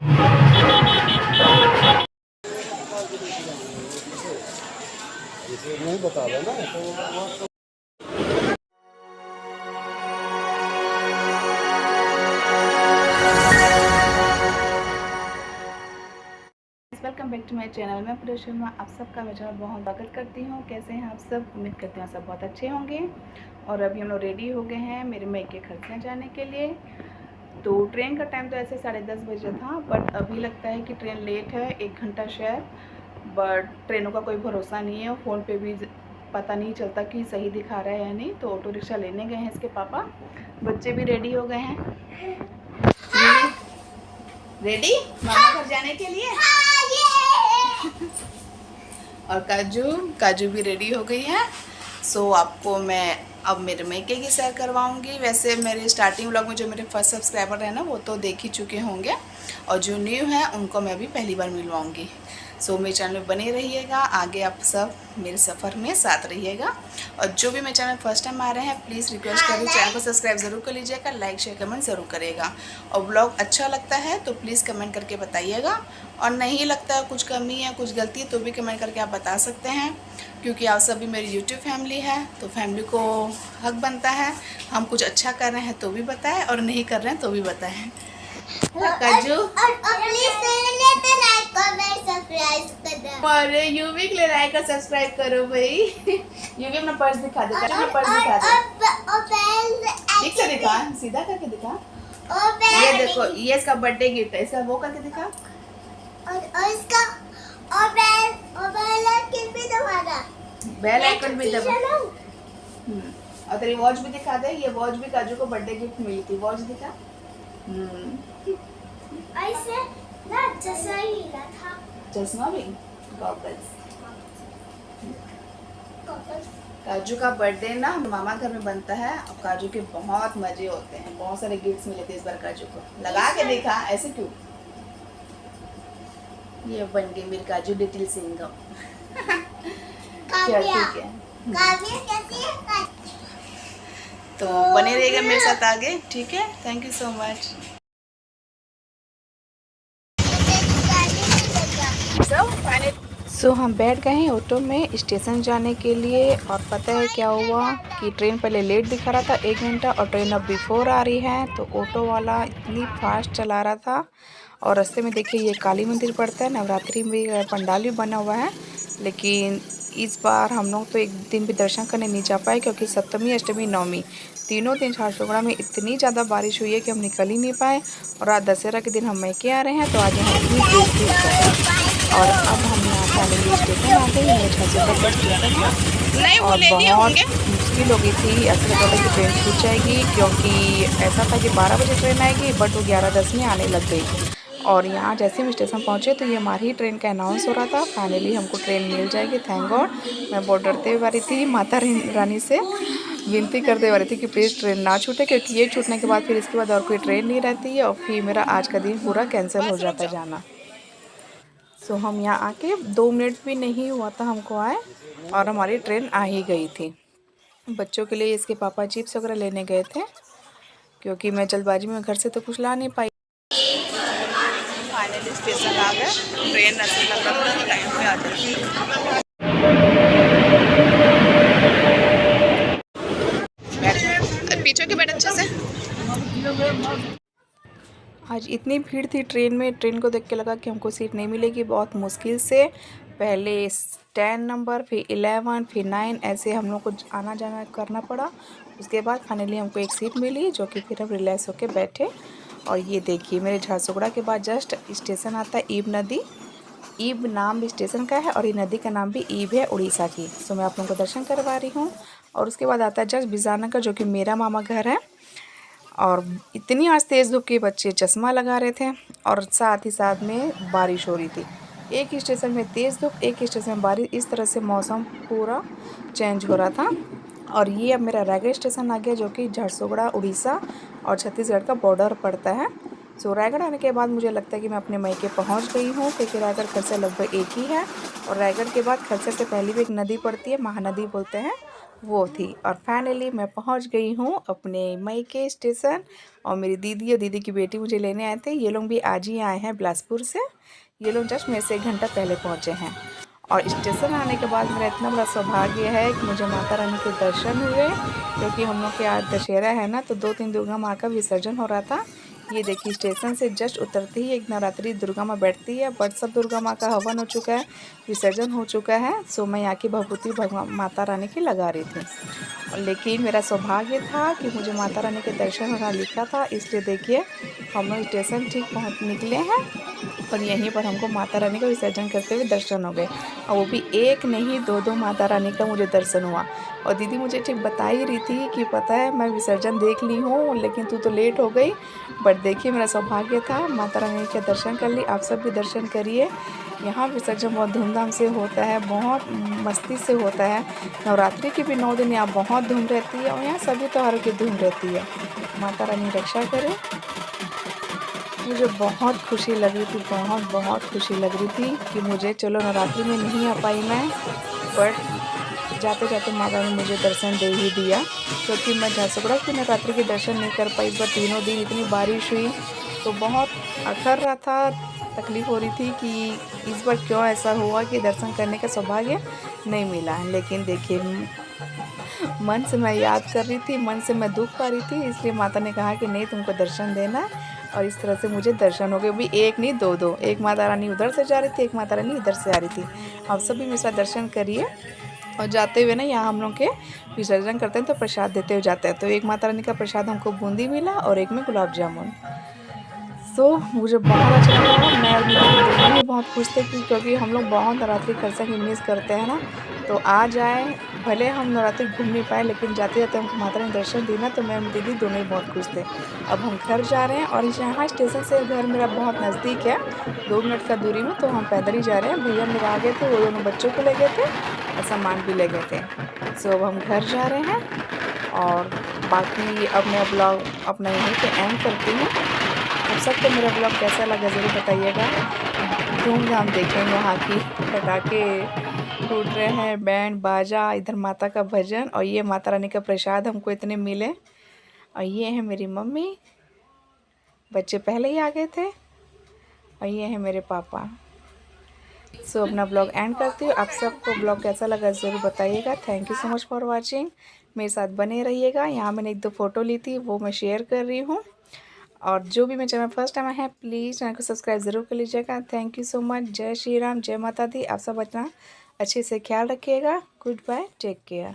नहीं बता रहा ना। Welcome back to my channel. मैं प्रिया शर्मा आप सबका मैं चैनल बहुत स्वागत करती हूँ। कैसे हैं आप सब? उम्मीद करती हूँ सब बहुत अच्छे होंगे। और अभी हम लोग रेडी हो गए हैं मेरे मायके खर्चे जाने के लिए। तो ट्रेन का टाइम तो ऐसे 10:30 बजे था, बट अभी लगता है कि ट्रेन लेट है 1 घंटा शायद। बट ट्रेनों का कोई भरोसा नहीं है, फ़ोन पे भी पता नहीं चलता कि सही दिखा रहा है या नहीं। तो ऑटो रिक्शा लेने गए हैं इसके पापा। बच्चे भी रेडी हो गए हैं। रेडी मामा घर जाने के लिए। और काजू भी रेडी हो गई है। सो आपको मैं अब मेरे मेके की सैर करवाऊंगी। वैसे मेरे स्टार्टिंग व्लॉग में जो मेरे फर्स्ट सब्सक्राइबर है ना, वो तो देख ही चुके होंगे, और जो न्यू है उनको मैं अभी पहली बार मिलवाऊंगी। सो मेरे चैनल में बने रहिएगा, आगे आप सब मेरे सफ़र में साथ रहिएगा। और जो भी मेरे चैनल फर्स्ट टाइम आ रहे हैं, प्लीज़ रिक्वेस्ट करिए चैनल को सब्सक्राइब ज़रूर कर लीजिएगा, लाइक शेयर कमेंट ज़रूर करिएगा। और ब्लॉग अच्छा लगता है तो प्लीज़ कमेंट करके बताइएगा, और नहीं लगता है, कुछ कमी है कुछ गलती है तो भी कमेंट करके आप बता सकते हैं, क्योंकि आप सभी मेरी यूट्यूब फैमिली है। तो फैमिली को हक बनता है हम कुछ अच्छा कर रहे हैं तो भी बताएं, और नहीं कर रहे हैं तो भी बताएं। काजू और यूवी के लिए लाइक और सब्सक्राइब करो भाई। यूवी अपना पर्स दिखा दे, अपना पर्स दिखा दे, ठीक से दिखा, सीधा करके दिखा। ये देखो, ये इसका बर्थडे गिफ्ट है, इसका वो करके दिखा। और इसका बेल आइकन भी दबा। और तेरी वॉच भी दिखा दे। ये वॉच भी काजू को बर्थडे गिफ्ट मिली थी। वॉच दिखा। ऐसे ना चश्मा ही मिला था। चश्मा भी, गॉगल्स। काजू का बर्थडे ना मामा घर में बनता है, और काजू के बहुत मजे होते हैं, बहुत सारे गिफ्ट्स मिले थे इस बार काजू को। लगा के देखा, ऐसे क्यों? ये बन गई मेरी काजू लिटिल सिंगम। क्या ठीक है। तो बने रहिएगा मेरे साथ आगे, ठीक है। Thank you so much. So हम बैठ गए हैं ऑटो में स्टेशन जाने के लिए। और पता है क्या हुआ कि ट्रेन पहले लेट दिखा रहा था 1 घंटा, और ट्रेन अब बिफोर आ रही है। तो ऑटो वाला इतनी फास्ट चला रहा था। और रास्ते में देखिए ये काली मंदिर पड़ता है, नवरात्रि में पंडाल भी बना हुआ है। लेकिन इस बार हम लोग तो एक दिन भी दर्शन करने नहीं जा पाए, क्योंकि सप्तमी अष्टमी नवमी तीनों दिन झारसुगड़ा में इतनी ज़्यादा बारिश हुई है कि हम निकल ही नहीं पाए। और आज दशहरा के दिन हम मायके आ रहे हैं, तो आज यहाँ इतनी तेज धूप है। और अब हम यहाँ फाइनली स्टेशन आ गए। मेरे झारसुगड़ा बस स्टेशन है, और बहुत मुश्किल हो गई थी। ऐसा लग रहा था कि ट्रेन छूट जाएगी, क्योंकि ऐसा था कि 12 बजे ट्रेन आएगी, बट वो 11:10 में आने लग गई। और यहाँ जैसे हम स्टेशन पहुँचे तो ये हमारी ही ट्रेन का अनाउंस हो रहा था। फाइनली हमको ट्रेन मिल जाएगी, थैंक गॉड। मैं बहुत डरते हुए आ रही थी, माता रानी से विनती करते हुए आ रही थी कि प्लीज़ ट्रेन ना छूटे, क्योंकि ये छूटने के बाद फिर इसके बाद और कोई ट्रेन नहीं रहती है, और फिर मेरा आज का दिन पूरा कैंसिल हो जाता जाना। सो हम यहाँ आके 2 मिनट भी नहीं हुआ था हमको आए, और हमारी ट्रेन आ ही गई थी। बच्चों के लिए इसके पापा चिप्स वगैरह लेने गए थे, क्योंकि मैं जल्दबाजी में घर से तो कुछ ला नहीं पाई। फाइनली स्टेशन आ गए। ट्रेन ऐसे लग रहा था टाइम पे आ जाती। पीछे के बैठ अच्छे से। आज इतनी भीड़ थी ट्रेन में, ट्रेन को देख के लगा कि हमको सीट नहीं मिलेगी। बहुत मुश्किल से पहले 10 नंबर, फिर 11, फिर 9, ऐसे हम लोग को आना जाना करना पड़ा। उसके बाद फाइनली हमको एक सीट मिली, जो कि फिर हम रिलैक्स होके बैठे। और ये देखिए मेरे झारसुगड़ा के बाद जस्ट स्टेशन आता है ईब नदी। ईब नाम भी स्टेशन का है, और ये नदी का नाम भी ईब है, उड़ीसा की। सो मैं आप लोगों को दर्शन करवा रही हूँ। और उसके बाद आता है जस्ट बिजानगर, जो कि मेरा मामा घर है। और इतनी आज तेज़ धूप के बच्चे चश्मा लगा रहे थे, और साथ ही साथ में बारिश हो रही थी। एक ही स्टेशन में तेज़ धूप, एक ही स्टेशन में बारिश, इस तरह से मौसम पूरा चेंज हो रहा था। और ये अब मेरा रायगढ़ स्टेशन आ गया, जो कि झारसुगड़ा उड़ीसा और छत्तीसगढ़ का बॉर्डर पड़ता है। सो रायगढ़ आने के बाद मुझे लगता है कि मैं अपने मायके पहुंच गई हूं, क्योंकि रायगढ़ खरसा लगभग एक ही है। और रायगढ़ के बाद खरसा से पहले भी एक नदी पड़ती है, महानदी बोलते हैं, वो थी। और फाइनली मैं पहुंच गई हूँ अपने मायके स्टेशन, और मेरी दीदी और दीदी की बेटी मुझे लेने आए थे। ये लोग भी आज ही आए हैं बिलासपुर से। ये लोग जस्ट मेरे से 1 घंटा पहले पहुँचे हैं। और स्टेशन आने के बाद मेरा इतना बड़ा सौभाग्य है कि मुझे माता रानी के दर्शन हुए, क्योंकि हम लोग के आज दशहरा है ना, तो 2-3 दुर्गा माँ का विसर्जन हो रहा था। ये देखिए स्टेशन से जस्ट उतरते ही एक नवरात्रि दुर्गा माँ बैठती है, बट सब दुर्गा माँ का हवन हो चुका है, विसर्जन हो चुका है। सो मैं यहाँ की भभूति भगवान माता रानी की लगा रही थी। लेकिन मेरा सौभाग्य था कि मुझे माता रानी के दर्शन होना लिखा था, इसलिए देखिए हम लोग स्टेशन ठीक पहुँच निकले हैं, और यहीं पर हमको माता रानी का विसर्जन करते हुए दर्शन हो गए। और वो भी एक नहीं, 2-2 माता रानी का मुझे दर्शन हुआ। और दीदी मुझे ठीक बता ही रही थी कि पता है मैं विसर्जन देख ली हूँ, लेकिन तू तो लेट हो गई। बट देखिए मेरा सौभाग्य था, माता रानी के दर्शन कर ली। आप सब भी दर्शन करिए। यहाँ विसर्जन बहुत धूमधाम से होता है, बहुत मस्ती से होता है। नवरात्रि की भी 9 दिन यहाँ बहुत धूम रहती है, और यहाँ सभी त्योहारों की धूम रहती है। माता रानी रक्षा करे। मुझे बहुत खुशी लग रही थी, बहुत खुशी लग रही थी कि मुझे, चलो नवरात्रि में नहीं आ पाई मैं, बट जाते जाते माता ने मुझे दर्शन दे ही दिया। क्योंकि मैं झारसुगुड़ा की नवरात्रि के दर्शन नहीं कर पाई, पर तीनों दिन इतनी बारिश हुई तो बहुत अखर रहा था, तकलीफ़ हो रही थी कि इस बार क्यों ऐसा हुआ कि दर्शन करने का सौभाग्य नहीं मिला। लेकिन देखिए मन से मैं याद कर रही थी, मन से मैं दुख पा रही थी, इसलिए माता ने कहा कि नहीं तुमको दर्शन देना। और इस तरह से मुझे दर्शन हो गए, भी एक नहीं 2-2, एक माता रानी उधर से जा रही थी, एक माता रानी इधर से आ रही थी। आप सभी मेरे साथ दर्शन करिए। और जाते हुए ना यहाँ हम लोग के विसर्जन करते हैं तो प्रसाद देते हुए जाते हैं, तो एक माता रानी का प्रसाद हमको बूंदी मिला और एक में गुलाब जामुन। सो मुझे बहुत अच्छा लगा। मैं और मेरी दीदी दोनों ही बहुत खुश थे क्योंकि हम लोग बहुत नवरात्रि खरसा की मिस करते हैं ना, तो आज आए। भले हम नवरात्रि घूम नहीं पाए, लेकिन जाते जाते हमको माता रानी दर्शन दी ना, तो मैं और मेरी दीदी दोनों ही बहुत खुश थे। अब हम घर जा रहे हैं, और यहाँ स्टेशन से घर मेरा बहुत नज़दीक है, 2 मिनट का दूरी में, तो हम पैदल ही जा रहे हैं। भैया मेरे आ गए थे, वो दोनों बच्चों को ले गए थे और सामान भी ले गए थे। सो अब हम घर जा रहे हैं, और बाकी अब मैं ब्लॉग अपना यहीं पे एंड करती हूँ। आप सबको मेरा ब्लॉग कैसा लगा ज़रूर बताइएगा। धूमधाम देखें, यहाँ की पटाखे फूट रहे हैं, बैंड बाजा, इधर माता का भजन, और ये माता रानी का प्रसाद हमको इतने मिले। और ये है मेरी मम्मी, बच्चे पहले ही आ गए थे, और ये है मेरे पापा। सो अपना ब्लॉग एंड करती हूँ। आप सबको ब्लॉग कैसा लगा ज़रूर बताइएगा। Thank you so much for watching. मेरे साथ बने रहिएगा। यहाँ मैंने 1-2 फ़ोटो ली थी, वो मैं शेयर कर रही हूँ। और जो भी मेरे चैनल फर्स्ट टाइम है, प्लीज़ चैनल को सब्सक्राइब ज़रूर कर लीजिएगा। Thank you so much. जय श्री राम, जय माता दी। आप सब अपना अच्छे से ख्याल रखिएगा। Goodbye, take care.